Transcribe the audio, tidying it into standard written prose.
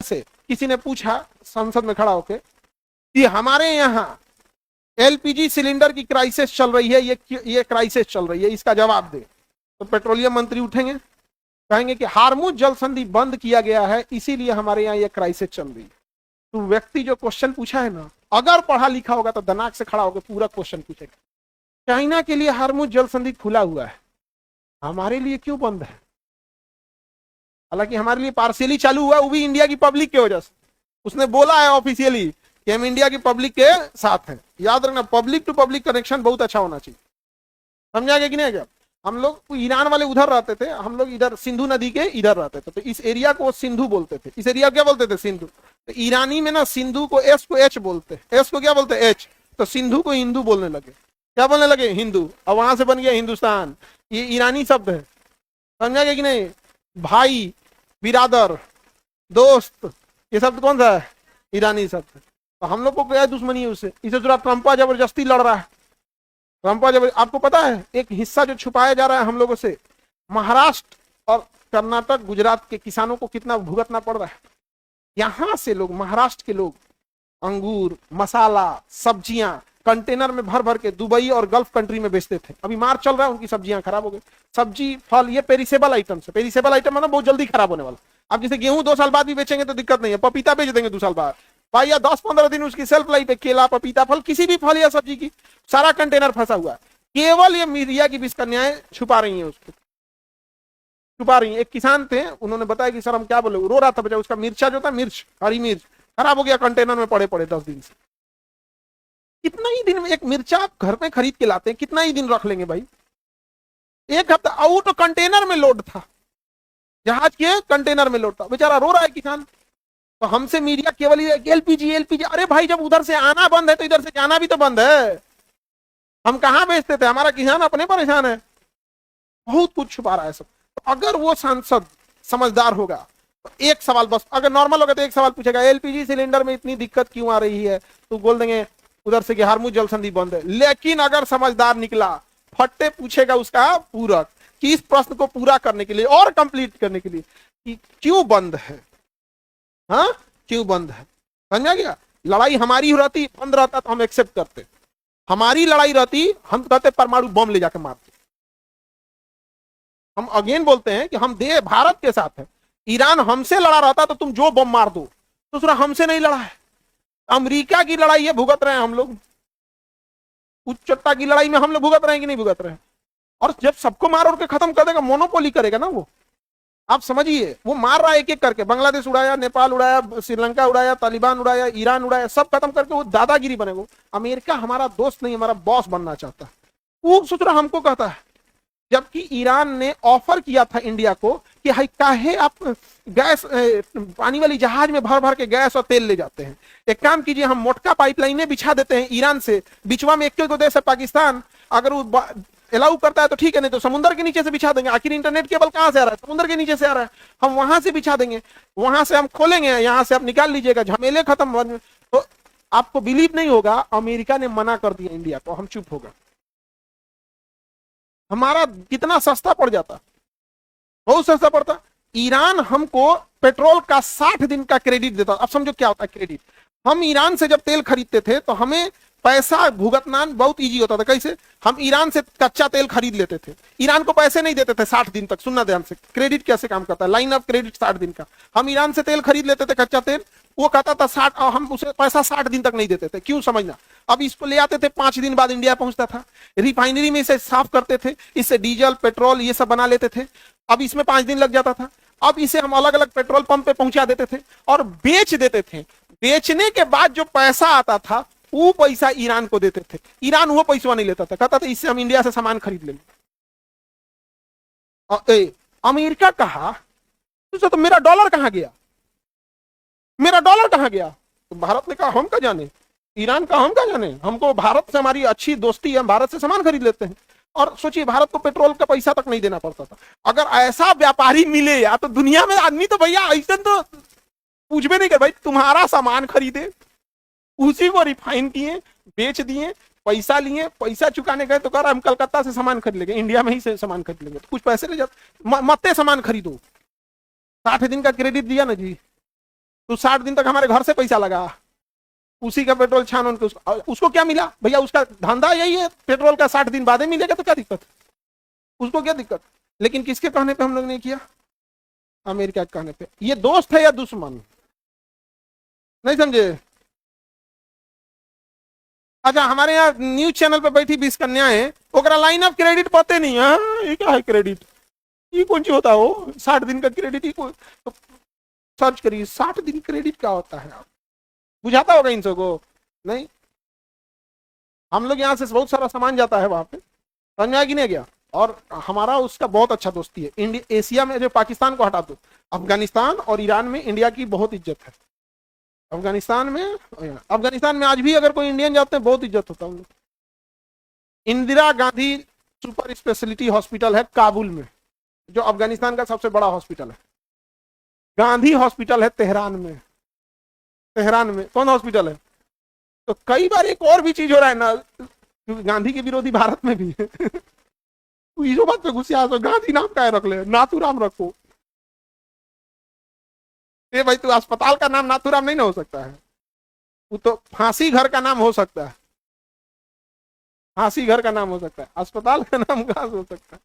से किसी ने पूछा संसद में खड़ा होकर कि हमारे यहाँ एलपीजी सिलेंडर की क्राइसिस चल रही है, ये क्राइसिस चल रही है, इसका जवाब दे। तो पेट्रोलियम मंत्री उठेंगे, कहेंगे कि हार्मुज जल संधि बंद किया गया है, इसीलिए हमारे यहाँ ये क्राइसिस चल रही है। तो व्यक्ति जो क्वेश्चन पूछा है ना, अगर पढ़ा लिखा होगा तो दिमाग से खड़ा होकर पूरा क्वेश्चन पूछेगा। चाइना के लिए हार्मुज जल संधि खुला हुआ है, हमारे लिए क्यों बंद है? हालांकि हमारे लिए पार्शियली चालू हुआ, वो भी इंडिया की पब्लिक की वजह से। उसने बोला है ऑफिशियली कि हम इंडिया की पब्लिक के साथ हैं। याद रखना, पब्लिक टू पब्लिक कनेक्शन बहुत अच्छा होना चाहिए। समझा गया कि नहीं? क्या हम लोग ईरान वाले उधर रहते थे, हम लोग इधर सिंधु नदी के इधर रहते थे, तो इस एरिया को सिंधु बोलते थे। इस एरिया को क्या बोलते थे? सिंधु। तो ईरानी में ना सिंधु को एस को एच बोलते, एस को क्या बोलते? एच। तो सिंधु को हिंदू बोलने लगे। क्या बोलने लगे? हिंदू। और वहां से बन गया हिंदुस्तान। ये ईरानी शब्द है। समझा गया कि नहीं? भाई, बिरादर, दोस्त, ये शब्द कौन सा है? ईरानी शब्द। तो हम लोग को क्या दुश्मनी है उससे? इसे जरा ट्रंपा जबरदस्ती लड़ रहा है। ट्रंपा जबरदस्ती, आपको पता है एक हिस्सा जो छुपाया जा रहा है हम लोगों से, महाराष्ट्र और कर्नाटक, गुजरात के किसानों को कितना भुगतना पड़ रहा है। यहां से लोग, महाराष्ट्र के लोग अंगूर, मसाला, सब्जियां कंटेनर में भर भर के दुबई और गल्फ कंट्री में बेचते थे। अभी मार्च चल रहा है, उनकी सब्जियां खराब हो गई। सब्जी, फल, ये पेरिसेबल आइटम है। पेरिसेबल आइटम मतलब बहुत जल्दी खराब होने वाला। अब जैसे गेहूं 2 साल बाद भी बेचेंगे तो दिक्कत नहीं है, पपीता बेच देंगे 2 साल बाद भाई, या 10-15 दिन उसकी सेल्फ लाइफ है। केला, पपीता, फल, किसी भी फल या सब्जी की सारा कंटेनर फंसा हुआ है। केवल ये मीडिया की विस्कन्याएं छुपा रही है, उसको छुपा रही है। एक किसान थे, उन्होंने बताया कि सर हम क्या बोले, रो रहा था बचा, उसका मिर्चा जो था, मिर्च, हरी मिर्च खराब हो गया, कंटेनर में पड़े पड़े 10 दिन से। कितना ही दिन में एक मिर्चा आप घर में खरीद के लाते हैं, कितना ही दिन रख लेंगे भाई? 1 हफ्ता। आउट कंटेनर में लोड था, जहाज के कंटेनर में लोड था। बेचारा रो रहा है किसान। तो हमसे मीडिया केवल एलपीजी एलपीजी, अरे भाई जब उधर से आना बंद है तो इधर से जाना भी तो बंद है। हम कहां बेचते थे? हमारा किसान अपने परेशान है। बहुत कुछ छुपा रहा है सब। तो अगर वो सांसद समझदार होगा तो एक सवाल बस, अगर नॉर्मल होगा तो एक सवाल पूछेगा, एलपीजी सिलेंडर में इतनी दिक्कत क्यों आ रही है? तो बोल देंगे उधर से कि हार्मुज जल संधि बंद है। लेकिन अगर समझदार निकला, फट्टे पूछेगा उसका पूरक कि इस प्रश्न को पूरा करने के लिए और कंप्लीट करने के लिए कि क्यों बंद है, हाँ क्यों बंद है। समझा गया? लड़ाई हमारी रहती, बंद रहता तो हम एक्सेप्ट करते। हमारी लड़ाई रहती, हम कहते परमाणु बम ले जाकर मारते। हम अगेन बोलते हैं कि हम देश भारत के साथ है। ईरान हमसे लड़ा रहता तो तुम जो बम मार दो, तो दूसरा हमसे नहीं लड़ा है, अमेरिका की लड़ाई है, भुगत रहे हैं हम लोग। उच्चता की लड़ाई में हम लोग भुगत रहे हैं कि नहीं भुगत रहे हैं? और जब सबको मार और के खत्म कर देगा, मोनोपोली करेगा ना वो। आप समझिए, वो मार रहा है एक एक करके। बांग्लादेश उड़ाया, नेपाल उड़ाया, श्रीलंका उड़ाया, तालिबान उड़ाया, ईरान उड़ाया, सब खत्म करके वो दादागिरी बनेगा। अमेरिका हमारा दोस्त नहीं, हमारा बॉस बनना चाहता है। वो सोच रहा हमको कहता है, जबकि ईरान ने ऑफर किया था इंडिया को कि हाई काहे आप गैस, पानी वाली जहाज में भर भर के गैस और तेल ले जाते हैं, एक काम कीजिए, हम मोटका पाइपलाइनें बिछा देते हैं ईरान से, बिचवा में एक देश है पाकिस्तान, अगर वो अलाउ करता है तो ठीक है, नहीं तो समुद्र के नीचे से बिछा देंगे। आखिर इंटरनेट केबल कहां से आ रहा है? समुद्र के नीचे से आ रहा है। हम वहां से बिछा देंगे, वहां से हम खोलेंगे, यहां से आप निकाल लीजिएगा, झमेले खत्म। तो आपको बिलीव नहीं होगा, अमेरिका ने मना कर दिया इंडिया को, हम चुप हो गए। हमारा कितना सस्ता पड़ जाता, बहुत सस्ता पड़ता। ईरान हमको पेट्रोल का 60 दिन का क्रेडिट देता। अब समझो क्या होता है क्रेडिट। हम ईरान से जब तेल खरीदते थे तो हमें पैसा भुगतना बहुत इजी होता था। कैसे? हम ईरान से कच्चा तेल खरीद लेते थे, ईरान को पैसे नहीं देते थे 60 दिन तक। सुनना ध्यान से, क्रेडिट कैसे काम करता है, लाइन ऑफ क्रेडिट 60 दिन का। हम ईरान से तेल खरीद लेते थे, कच्चा तेल, वो कहता था 60, और हम उसे पैसा 60 दिन तक नहीं देते थे। क्यों? समझना। अब इसको ले आते थे, 5 दिन बाद इंडिया पहुंचता था, रिफाइनरी में इसे साफ करते थे, इससे डीजल, पेट्रोल ये सब बना लेते थे। अब इसमें 5 दिन लग जाता था। अब इसे हम अलग अलग पेट्रोल पंप पे पहुंचा देते थे और बेच देते थे। बेचने के बाद जो पैसा आता था, वो पैसा ईरान को देते थे। ईरान वो पैसा नहीं लेता था, कहता था इससे हम इंडिया से सामान खरीद लेंगे। अमेरिका कहा तो मेरा डॉलर कहां गया, मेरा डॉलर कहां गया? तो भारत ने कहा हम क्या जाने, ईरान का हम क्या जाने, हमको भारत से हमारी अच्छी दोस्ती है, हम भारत से सामान खरीद लेते हैं। और सोचिए, भारत को पेट्रोल का पैसा तक नहीं देना पड़ता था। अगर ऐसा व्यापारी मिले या तो दुनिया में आदमी तो भैया ऐसा तो पूछ भी नहीं कर, भाई तुम्हारा सामान खरीदे, उसी को रिफाइन किए, बेच दिए, पैसा लिए, पैसा चुकाने गए तो कह हम कलकत्ता से सामान खरीद लेंगे, इंडिया में ही से सामान खरीद लेंगे। तो कुछ पैसे ले जाते, मत सामान खरीदो, 60 दिन का क्रेडिट दिया ना जी। तो 60 दिन तक हमारे घर से पैसा लगा, उसी का पेट्रोल छान उनके, उसको क्या मिला भैया? उसका धंधा यही है, पेट्रोल का 60 दिन बाद मिलेगा तो क्या दिक्कत, उसको क्या दिक्कत? लेकिन किसके कहने पे हम लोग ने किया? अमेरिका के कहने पे। ये दोस्त है या दुश्मन? नहीं समझे? अच्छा, हमारे यहाँ न्यूज चैनल पे बैठी 20 कन्याएं, ओकरा लाइन ऑफ क्रेडिट पते नहीं है। ये क्या है क्रेडिट? ये कौन सी होता हो 60 दिन का क्रेडिट? ही तो सर्च करिए 60 दिन क्रेडिट क्या होता है, बुझाता होगा इन सबको? नहीं। हम लोग यहाँ से बहुत सारा सामान जाता है वहां पे, समझ में आ कि नहीं गया? और हमारा उसका बहुत अच्छा दोस्ती है। इंडिया एशिया में जो पाकिस्तान को हटा दो, अफगानिस्तान और ईरान में इंडिया की बहुत इज्जत है। अफगानिस्तान में आज भी अगर कोई इंडियन जाते हैं बहुत इज्जत होता है हम लोग। Indira Gandhi super speciality hospital है काबुल में, जो अफगानिस्तान का सबसे बड़ा हॉस्पिटल है। गांधी हॉस्पिटल है तेहरान में। तेहरान में कौन हॉस्पिटल है? तो कई बार एक और भी चीज हो रहा है ना, गांधी के विरोधी भारत में भी है। तो इस बात पे गुस्सा तो गांधी नाम का रख ले, नाथूराम रखो। ये भाई तू अस्पताल का नाम नाथूराम नहीं ना हो सकता है, वो तो फांसी घर का नाम हो सकता है। फांसी घर का नाम हो सकता है, अस्पताल का नाम कहां से हो सकता है?